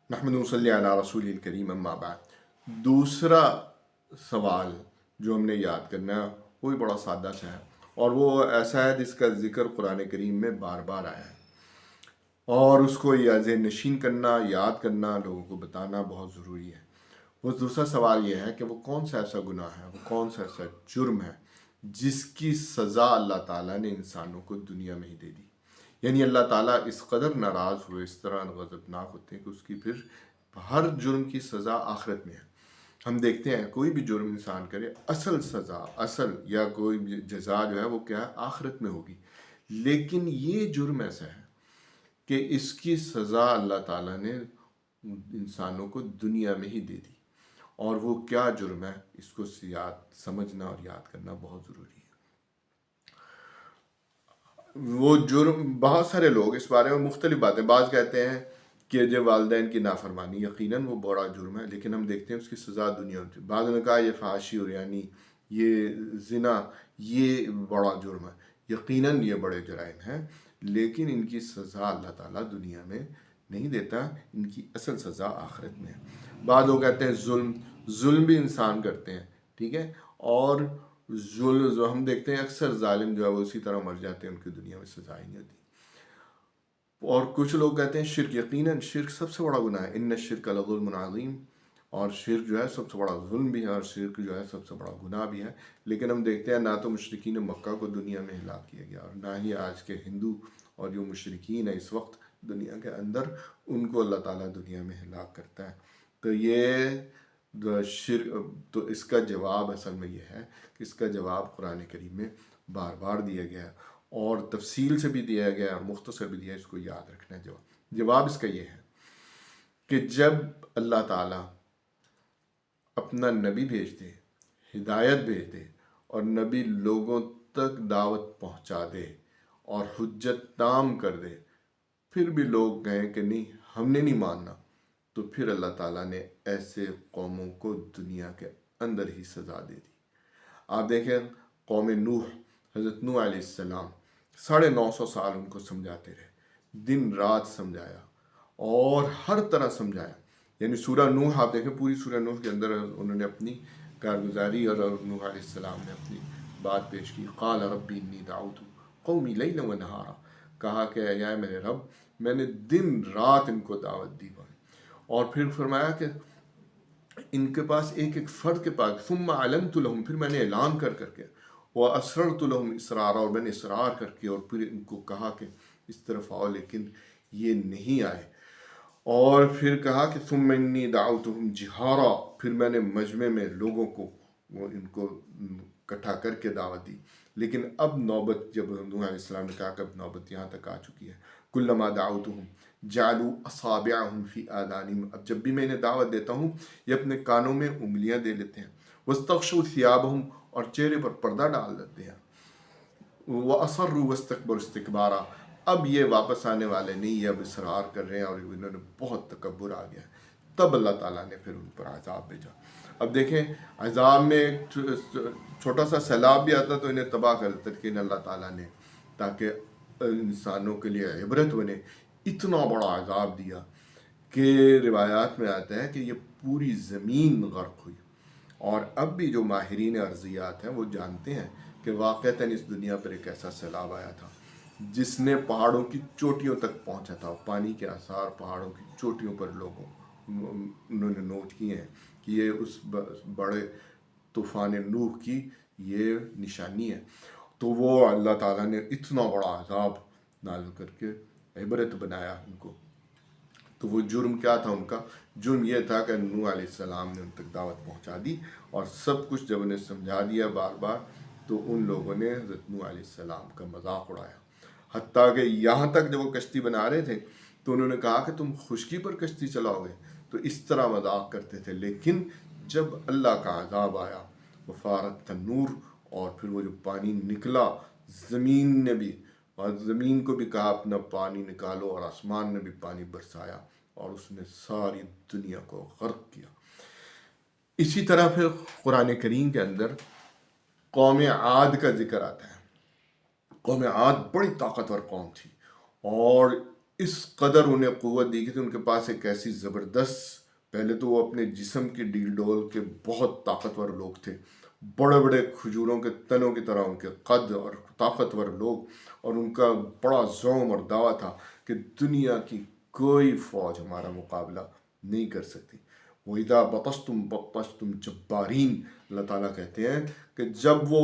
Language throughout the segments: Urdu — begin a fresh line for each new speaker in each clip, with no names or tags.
نحمد صلی علی رسول الکریم اما بعد۔ دوسرا سوال جو ہم نے یاد کرنا ہے وہ بھی بڑا سادہ سا ہے، اور وہ ایسا ہے جس کا ذکر قرآن کریم میں بار بار آیا ہے، اور اس کو یا ذہن نشین کرنا، یاد کرنا، لوگوں کو بتانا بہت ضروری ہے۔ وہ دوسرا سوال یہ ہے کہ وہ کون سا ایسا گناہ ہے، وہ کون سا ایسا جرم ہے جس کی سزا اللہ تعالیٰ نے انسانوں کو دنیا میں ہی دے دی۔ یعنی اللہ تعالیٰ اس قدر ناراض ہوئے، اس طرح غضبناک ہوتے ہیں کہ اس کی پھر ہر جرم کی سزا آخرت میں ہے۔ ہم دیکھتے ہیں کوئی بھی جرم انسان کرے، اصل سزا، اصل یا کوئی بھی جزا جو ہے وہ کیا ہے، آخرت میں ہوگی۔ لیکن یہ جرم ایسا ہے کہ اس کی سزا اللہ تعالیٰ نے انسانوں کو دنیا میں ہی دے دی، اور وہ کیا جرم ہے اس کو سمجھنا اور یاد کرنا بہت ضروری ہے۔ وہ جرم، بہت سارے لوگ اس بارے میں مختلف باتیں، بعض کہتے ہیں کہ جو والدین کی نافرمانی یقیناً وہ بڑا جرم ہے، لیکن ہم دیکھتے ہیں اس کی سزا دنیا میں۔ بعض نے کہا یہ فحاشی اور یعنی یہ زنا یہ بڑا جرم ہے، یقیناً یہ بڑے جرائم ہیں، لیکن ان کی سزا اللہ تعالیٰ دنیا میں نہیں دیتا، ان کی اصل سزا آخرت میں ہے۔ بعض لوگ کہتے ہیں ظلم بھی انسان کرتے ہیں، ٹھیک ہے، اور ظلم ہم دیکھتے ہیں اکثر ظالم جو ہے وہ اسی طرح مر جاتے ہیں، ان کی دنیا میں سزا ہی نہیں ہوتی۔ اور کچھ لوگ کہتے ہیں شرک، یقیناً شرک سب سے بڑا گناہ ہے، ان الشرک لظلم عظیم، اور شرک جو ہے سب سے بڑا ظلم بھی ہے، اور شرک جو ہے سب سے بڑا گناہ بھی ہے۔ لیکن ہم دیکھتے ہیں نہ تو مشرکین مکہ کو دنیا میں ہلاک کیا گیا، اور نہ ہی آج کے ہندو اور جو مشرکین ہیں اس وقت دنیا کے اندر، ان کو اللہ تعالیٰ دنیا میں ہلاک کرتا ہے۔ تو یہ تو اس کا جواب اصل میں یہ ہے کہ اس کا جواب قرآن کریم میں بار بار دیا گیا ہے، اور تفصیل سے بھی دیا گیا اور مختصر بھی دیا ہے، اس کو یاد رکھنا ہے۔ جواب اس کا یہ ہے کہ جب اللہ تعالیٰ اپنا نبی بھیج دے، ہدایت بھیج دے، اور نبی لوگوں تک دعوت پہنچا دے اور حجت تام کر دے، پھر بھی لوگ کہیں کہ نہیں ہم نے نہیں ماننا، تو پھر اللہ تعالیٰ نے ایسے قوموں کو دنیا کے اندر ہی سزا دے دی۔ آپ دیکھیں قوم نوح، حضرت نوح علیہ السلام 950 سال ان کو سمجھاتے رہے، دن رات سمجھایا اور ہر طرح سمجھایا۔ یعنی سورہ نوح آپ دیکھیں، پوری سورہ نوح کے اندر انہوں نے اپنی کارگزاری اور نوح علیہ السلام نے اپنی بات پیش کی۔ قال ربی انی دعوت قومی لیلا و نہارا، کہا کہ اے میرے رب میں نے دن رات ان کو دعوت دی، اور پھر فرمایا کہ ان کے پاس ایک ایک فرد کے پاس، ثم علمت لهم، پھر میں نے اعلان کر کے، واسررت لهم اسرارا، اور میں نے اصرار کر کے، اور پھر ان کو کہا کہ اس طرف آؤ، لیکن یہ نہیں آئے، اور پھر کہا کہ ثم انی دعوتهم جہارا، پھر میں نے مجمع میں لوگوں کو ان کو اکٹھا کر کے دعوت دی۔ لیکن اب نوبت، جب نوح علیہ السلام نے کہا کہ اب نوبت یہاں تک آ چکی ہے، کلما دعوتهم جعلوا اصابعهم فی آذانہم، اب جب بھی میں انہیں دعوت دیتا ہوں یہ اپنے کانوں میں انگلیاں دے لیتے ہیں، واستغشوا ثیابہم، اور چہرے پر پردہ ڈال دیتے ہیں، واصروا واستكبروا استکبارا، اب یہ واپس آنے والے نہیں، یہ اب اصرار کر رہے ہیں، اور انہوں نے بہت تکبر آ گیا۔ تب اللہ تعالیٰ نے پھر ان پر عذاب بھیجا۔ اب دیکھیں عذاب میں چھوٹا سا سیلاب بھی آتا تو انہیں تباہ کر دیتا، لیکن اللہ تعالیٰ نے تاکہ انسانوں کے لیے عبرت بنے اتنا بڑا عذاب دیا کہ روایات میں آتا ہے کہ یہ پوری زمین غرق ہوئی۔ اور اب بھی جو ماہرین ارضیات ہیں وہ جانتے ہیں کہ واقعتاً اس دنیا پر ایک ایسا سیلاب آیا تھا جس نے پہاڑوں کی چوٹیوں تک پہنچا تھا، پانی کے آثار پہاڑوں کی چوٹیوں پر لوگوں انہوں نے نوٹ کیے ہیں کہ یہ اس بڑے طوفان نوح کی یہ نشانی ہے۔ تو وہ اللہ تعالیٰ نے اتنا بڑا عذاب نازل کر کے عبرت بنایا ان کو۔ تو وہ جرم کیا تھا ان کا؟ جرم یہ تھا کہ نوح علیہ السلام نے ان تک دعوت پہنچا دی، اور سب کچھ جب انہیں سمجھا دیا بار بار، تو ان لوگوں نے حضرت نوح علیہ السلام کا مذاق اڑایا، حتیٰ کہ یہاں تک جب وہ کشتی بنا رہے تھے تو انہوں نے کہا کہ تم خشکی پر کشتی چلاؤ گے، تو اس طرح مذاق کرتے تھے۔ لیکن جب اللہ کا عذاب آیا، وفارت تنور، اور پھر وہ جو پانی نکلا، زمین نے بھی، اور زمین کو بھی کہا اپنا پانی نکالو، اور آسمان نے بھی پانی برسایا، اور اس نے ساری دنیا کو غرق کیا۔ اسی طرح پھر قرآن کریم کے اندر قوم عاد کا ذکر آتا ہے۔ قوم عاد بڑی طاقتور قوم تھی، اور اس قدر انہیں قوت دی کہ ان کے پاس ایک ایسی زبردست، پہلے تو وہ اپنے جسم کی ڈیل ڈول کے بہت طاقتور لوگ تھے، بڑے بڑے کھجوروں کے تنوں کی طرح ان کے قد اور طاقتور لوگ، اور ان کا بڑا زوم اور دعویٰ تھا کہ دنیا کی کوئی فوج ہمارا مقابلہ نہیں کر سکتی۔ وَإِذَا بَطَشْتُمْ بَطَشْتُمْ جَبَّارِينَ، اللہ تعالیٰ کہتے ہیں کہ جب وہ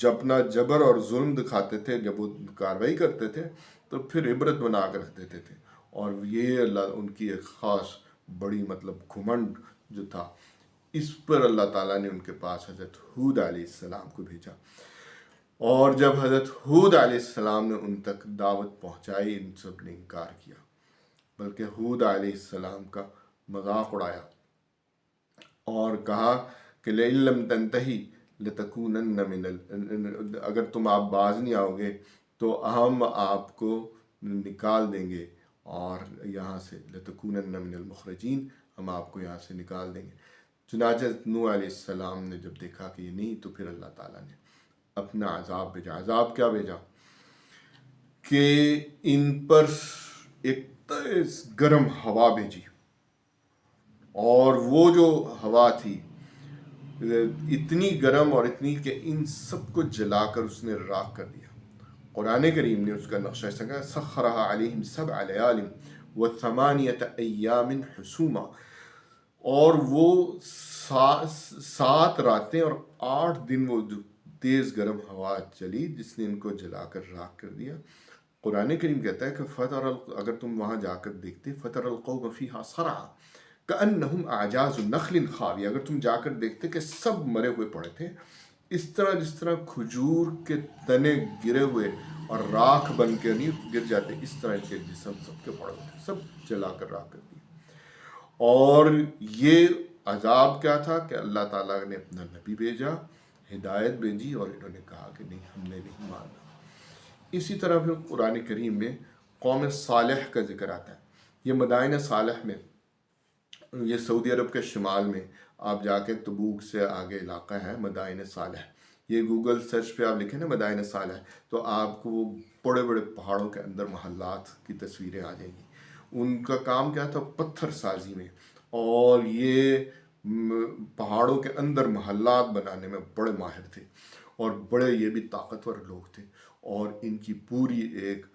جبنا جبر اور ظلم دکھاتے تھے، جب وہ کاروائی کرتے تھے تو پھر عبرت بنا کر رکھ دیتے تھے، اور یہ اللہ ان کی ایک خاص بڑی گھمنڈ جو تھا، اس پر اللہ تعالیٰ نے ان کے پاس حضرت ہود علیہ السلام کو بھیجا، اور جب حضرت ہود علیہ السلام نے ان تک دعوت پہنچائی، ان سب نے انکار کیا، بلکہ ہود علیہ السلام کا مذاق اڑایا اور کہا کہ لَإِن لَّمْ تَنْتَهِ لَتَكُونَنَّ مِنَ اگر تم آپ باز نہیں آؤ گے تو ہم آپ کو نکال دیں گے، اور یہاں سے لَتَكُونَنَّ مِنَ الْمُخْرَجِينَ، ہم آپ کو یہاں سے نکال دیں گے۔ چنانچہ نوح علیہ السلام نے جب دیکھا کہ یہ نہیں، تو پھر اللہ تعالیٰ نے اپنا عذاب بھیجا۔ عذاب کیا بھیجا؟ کہ ان پر ایک تیز گرم ہوا بھیجی، اور وہ جو ہوا تھی اتنی گرم اور اتنی کہ ان سب کو جلا کر اس نے راکھ کر دیا۔ قرآن کریم نے اس کا نقشہ سنگا، سخرها علیہم سبع لیال وثمانیۃ ایام حسوما، اور وہ 7 راتیں اور 8 دن وہ جو تیز گرم ہوا چلی جس نے ان کو جلا کر راکھ کر دیا۔ قرآن کریم کہتا ہے کہ اگر تم وہاں جا کر دیکھتے فَتَرَى الْقَوْمَ فِيهَا صَرْعَىٰ كَأَنَّهُمْ أَعْجَازُ نَخْلٍ خَاوِيَةٍ، اگر تم جا کر دیکھتے کہ سب مرے ہوئے پڑے تھے، اس طرح جس طرح کھجور کے تنے گرے ہوئے اور راکھ بن کے نہیں گر جاتے، اس طرح ان کے جسم سب کے پڑے ہوئے تھے، سب جلا کر راکھ کر دی۔ اور یہ عذاب کیا تھا کہ اللہ تعالیٰ نے اپنا نبی بھیجا، ہدایت بھیجی، اور انہوں نے کہا کہ نہیں، ہم نے نہیں ماننا۔ اسی طرح پھر قرآن کریم میں قوم صالح کا ذکر آتا ہے۔ یہ مدائن صالح میں، یہ سعودی عرب کے شمال میں، آپ جا کے تبوک سے آگے علاقہ ہے مدائن صالح، یہ گوگل سرچ پہ آپ لکھیں نا مدائن صالح، تو آپ کو وہ بڑے بڑے پہاڑوں کے اندر محلات کی تصویریں آ جائیں گی۔ ان کا کام کیا تھا؟ پتھر سازی میں، اور یہ پہاڑوں کے اندر محلات بنانے میں بڑے ماہر تھے، اور بڑے یہ بھی طاقتور لوگ تھے، اور ان کی پوری ایک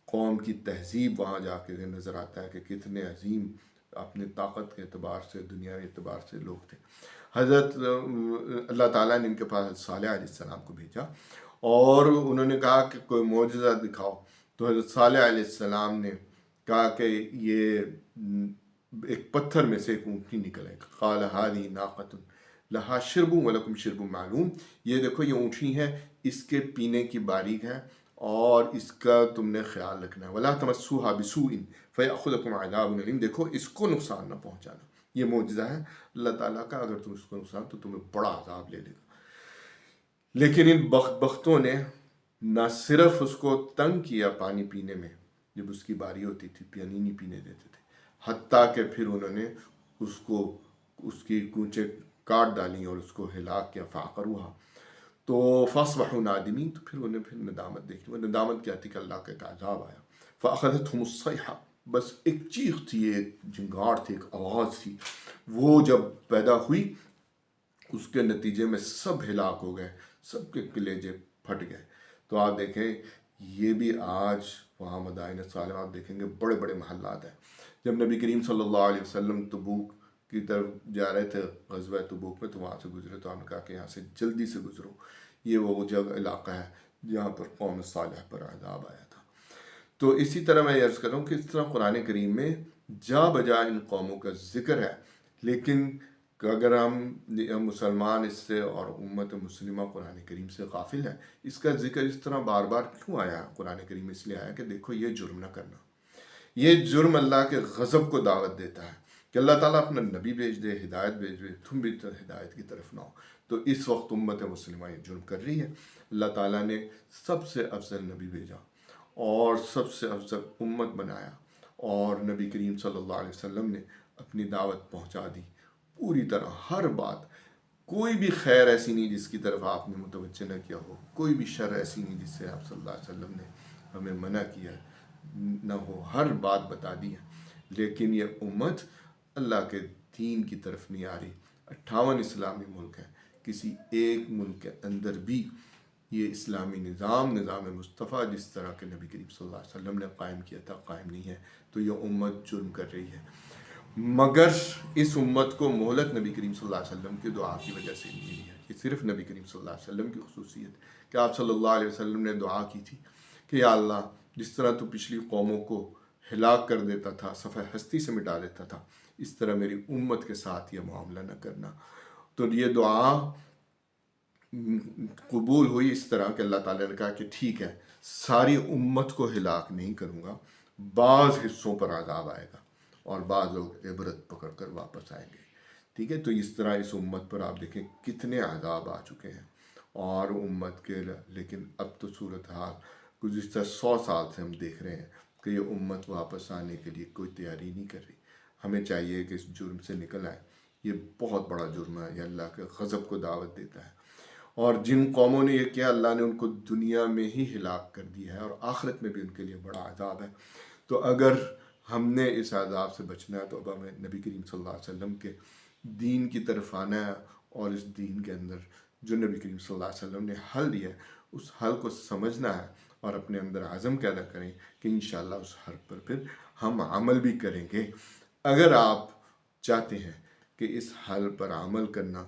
قوم کی تہذیب وہاں جا کے نظر آتا ہے کہ کتنے عظیم اپنے طاقت کے اعتبار سے، دنیاوی اعتبار سے لوگ تھے۔ حضرت اللہ تعالیٰ نے ان کے پاس صالح علیہ السلام کو بھیجا، اور انہوں نے کہا کہ کوئی معجزہ دکھاؤ، تو حضرت صالح علیہ السلام نے کہا کہ یہ ایک پتھر میں سے ایک اونٹنی نکلے، قال هذه ناقۃ لها شرب ولکم شرب معلوم، یہ دیکھو یہ اونٹنی ہے، اس کے پینے کی باریک ہے، اور اس کا تم نے خیال رکھنا ہے، ولا تمسوها بسوء فیأخذکم عذاب علیم، دیکھو اس کو نقصان نہ پہنچانا۔ یہ معجزہ ہے اللہ تعالیٰ کا، اگر تم اس کو نقصان تو تمہیں بڑا عذاب لے لے گا۔ لیکن ان بختوں نے نہ صرف اس کو تنگ کیا پانی پینے میں، جب اس کی باری ہوتی تھی پانی نہیں پینے دیتے تھے، حتیٰ کہ پھر انہوں نے اس کی کونچیں کاٹ ڈالی اور اس کو ہلاک کیا، فعقروها، تو فاصبحوا نادمین، تو پھر انہیں پھر ندامت دیکھی۔ وہ ندامت کیا تھی کہ اللہ کا ایک عذاب آیا، فاخذتهم الصیحہ، بس ایک چیخ تھی، ایک جھنگار تھی، ایک آواز تھی، وہ جب پیدا ہوئی اس کے نتیجے میں سب ہلاک ہو گئے، سب کے کلیجے پھٹ گئے۔ تو آپ دیکھیں یہ بھی آج وہاں مدائن صالح آپ دیکھیں گے بڑے بڑے محلات ہیں۔ جب نبی کریم صلی اللہ علیہ وسلم تبوک کی طرف جا رہے تھے غزوہ تبوک میں، تو وہاں سے گزرے تو آپ نے کہا کہ یہاں سے جلدی سے گزرو، یہ وہ جگہ علاقہ ہے جہاں پر قوم صالح پر عذاب آیا تھا۔ تو اسی طرح میں عرض کروں کہ اس طرح قرآن کریم میں جا بجا ان قوموں کا ذکر ہے، لیکن اگر ہم مسلمان اس سے اور امت مسلمہ قرآن کریم سے غافل ہیں، اس کا ذکر اس طرح بار بار کیوں آیا قرآن کریم؟ اس لیے آیا کہ دیکھو یہ جرم نہ کرنا، یہ جرم اللہ کے غضب کو دعوت دیتا ہے کہ اللہ تعالیٰ اپنا نبی بھیج دے، ہدایت بھیج دے، تم بھی ہدایت کی طرف نہ ہو۔ تو اس وقت امت مسلمہ یہ جرم کر رہی ہے۔ اللہ تعالیٰ نے سب سے افضل نبی بھیجا اور سب سے افضل امت بنایا، اور نبی کریم صلی اللہ علیہ وسلم نے اپنی دعوت پہنچا دی پوری طرح، ہر بات، کوئی بھی خیر ایسی نہیں جس کی طرف آپ نے متوجہ نہ کیا ہو، کوئی بھی شر ایسی نہیں جس سے آپ صلی اللہ علیہ وسلم نے ہمیں منع کیا ہے۔ نہ ہو، ہر بات بتا دی ہے، لیکن یہ امت اللہ کے دین کی طرف نہیں آ رہی۔ 58 اسلامی ملک ہیں، کسی ایک ملک کے اندر بھی یہ اسلامی نظام مصطفیٰ جس طرح کے نبی کریم صلی اللہ علیہ وسلم نے قائم کیا تھا قائم نہیں ہے۔ تو یہ امت جرم کر رہی ہے، مگر اس امت کو مہلت نبی کریم صلی اللہ علیہ وسلم کی دعا کی وجہ سے ملی ہے۔ یہ صرف نبی کریم صلی اللہ علیہ وسلم کی خصوصیت کہ آپ صلی اللہ علیہ وسلم نے دعا کی تھی کہ یا اللہ جس طرح تو پچھلی قوموں کو ہلاک کر دیتا تھا، صفحہ ہستی سے مٹا دیتا تھا، اس طرح میری امت کے ساتھ یہ معاملہ نہ کرنا۔ تو یہ دعا قبول ہوئی اس طرح کہ اللہ تعالیٰ نے کہا کہ ٹھیک ہے، ساری امت کو ہلاک نہیں کروں گا، بعض حصوں پر عذاب آئے گا اور بعض لوگ عبرت پکڑ کر واپس آئیں گے۔ ٹھیک ہے، تو اس طرح اس امت پر آپ دیکھیں کتنے عذاب آ چکے ہیں اور امت کے، لیکن اب تو صورتحال گزشتہ 100 سال سے ہم دیکھ رہے ہیں کہ یہ امت واپس آنے کے لیے کوئی تیاری نہیں کر رہی۔ ہمیں چاہیے کہ اس جرم سے نکل آئے، یہ بہت بڑا جرم ہے، یہ اللہ کے غضب کو دعوت دیتا ہے، اور جن قوموں نے یہ کیا اللہ نے ان کو دنیا میں ہی ہلاک کر دیا ہے اور آخرت میں بھی ان کے لیے بڑا عذاب ہے۔ تو اگر ہم نے اس عذاب سے بچنا ہے تو اب ہمیں نبی کریم صلی اللہ علیہ وسلم کے دین کی طرف آنا ہے، اور اس دین کے اندر جو نبی کریم صلی اللہ علیہ وسلم نے حل دیا ہے اس حل کو سمجھنا ہے اور اپنے اندر عزم پیدا کریں کہ انشاءاللہ اس حل پر پھر ہم عمل بھی کریں گے۔ اگر آپ چاہتے ہیں کہ اس حل پر عمل کرنا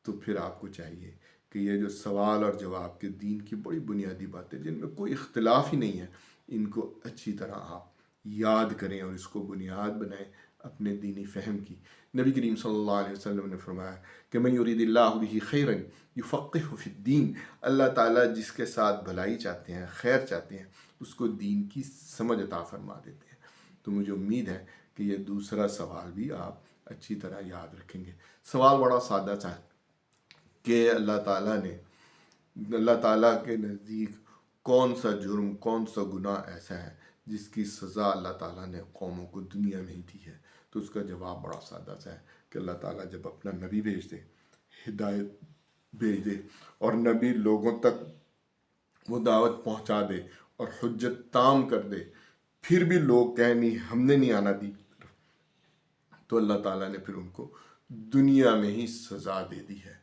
تو پھر آپ کو چاہیے کہ یہ جو سوال اور جواب کے دین کی بڑی بنیادی باتیں جن میں کوئی اختلاف ہی نہیں ہے، ان کو اچھی طرح آپ یاد کریں اور اس کو بنیاد بنائیں اپنے دینی فہم کی۔ نبی کریم صلی اللہ علیہ وسلم نے فرمایا کہ من یرید اللہ بہ خیرا یفقہہ فی الدین، اللہ تعالیٰ جس کے ساتھ بھلائی چاہتے ہیں، خیر چاہتے ہیں، اس کو دین کی سمجھ عطا فرما دیتے ہیں۔ تو مجھے امید ہے کہ یہ دوسرا سوال بھی آپ اچھی طرح یاد رکھیں گے۔ سوال بڑا سادہ تھا کہ اللہ تعالیٰ کے نزدیک کون سا جرم، کون سا گناہ ایسا ہے جس کی سزا اللہ تعالیٰ نے قوموں کو دنیا میں ہی دی ہے؟ تو اس کا جواب بڑا سادہ سا ہے کہ اللہ تعالیٰ جب اپنا نبی بھیج دے، ہدایت بھیج دے اور نبی لوگوں تک وہ دعوت پہنچا دے اور حجت تام کر دے، پھر بھی لوگ کہیں نہیں ہم نے نہیں آنا دی، تو اللہ تعالیٰ نے پھر ان کو دنیا میں ہی سزا دے دی ہے۔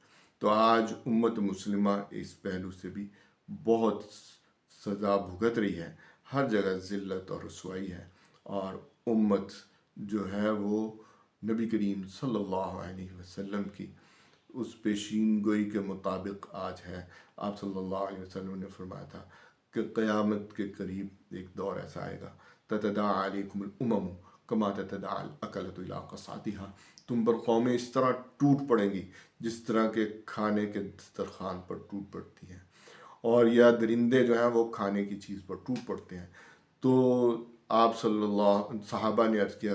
تو آج امت مسلمہ اس پہلو سے بھی بہت سزا بھگت رہی ہے، ہر جگہ ذلت اور رسوائی ہے، اور امت جو ہے وہ نبی کریم صلی اللہ علیہ وسلم کی اس پیشین گوئی کے مطابق آج ہے۔ آپ صلی اللہ علیہ وسلم نے فرمایا تھا کہ قیامت کے قریب ایک دور ایسا آئے گا، تتداعی علیکم الامم کما تتداعی الاکلۃ الی قصعتها، تم پر قومیں اس طرح ٹوٹ پڑیں گی جس طرح کے کھانے کے دسترخوان پر ٹوٹ پڑتی ہیں، اور یا درندے جو ہیں وہ کھانے کی چیز پر ٹوٹ پڑتے ہیں۔ تو آپ صحابہ نے عرض کیا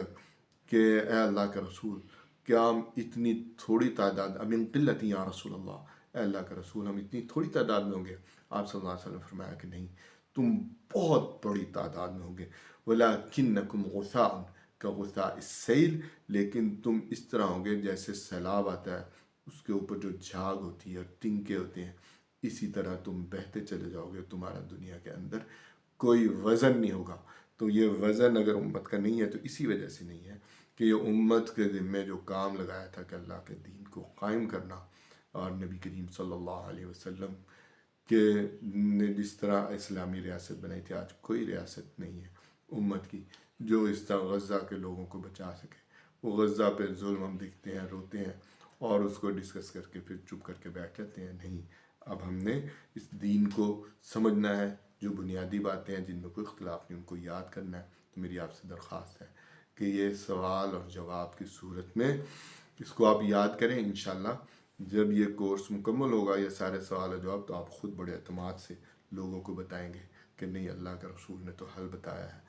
کہ اے اللہ کے رسول، کیا ہم اتنی تھوڑی تعداد، امن قلت یا رسول اللہ، اے اللہ کے رسول ہم اتنی تھوڑی تعداد میں ہوں گے؟ آپ صلی اللہ علیہ وسلم نے فرمایا کہ نہیں، تم بہت بڑی تعداد میں ہوں گے، وَلَكِنَّكُمْ غُثَاءٌ كَغُثَاءِ السَّيْلِ، لیکن تم اس طرح ہوں گے جیسے سیلاب آتا ہے، اس کے اوپر جو جھاگ ہوتی ہے اور تنکے ہوتے ہیں، اسی طرح تم بہتے چلے جاؤ گے، تمہارا دنیا کے اندر کوئی وزن نہیں ہوگا۔ تو یہ وزن اگر امت کا نہیں ہے تو اسی وجہ سے نہیں ہے کہ یہ امت کے ذمے جو کام لگایا تھا کہ اللہ کے دین کو قائم کرنا، اور نبی کریم صلی اللہ علیہ وسلم کے نے جس طرح اسلامی ریاست بنائی تھی، آج کوئی ریاست نہیں ہے امت کی جو اس طرح غزہ کے لوگوں کو بچا سکے۔ وہ غزہ پہ ظلم ہم دیکھتے ہیں، روتے ہیں اور اس کو ڈسکس کر کے پھر چپ کر کے بیٹھ جاتے ہیں۔ نہیں، اب ہم نے اس دین کو سمجھنا ہے، جو بنیادی باتیں ہیں جن میں کوئی اختلاف نہیں ان کو یاد کرنا ہے۔ تو میری آپ سے درخواست ہے کہ یہ سوال اور جواب کی صورت میں اس کو آپ یاد کریں۔ انشاءاللہ جب یہ کورس مکمل ہوگا، یہ سارے سوال و جواب، تو آپ خود بڑے اعتماد سے لوگوں کو بتائیں گے کہ نہیں، اللہ کے رسول نے تو حل بتایا ہے،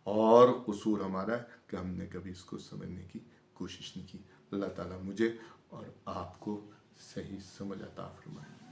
اور قصور ہمارا ہے کہ ہم نے کبھی اس کو سمجھنے کی کوشش نہیں کی۔ اللہ تعالیٰ مجھے اور آپ کو صحیح سمجھ عطا فرمائے۔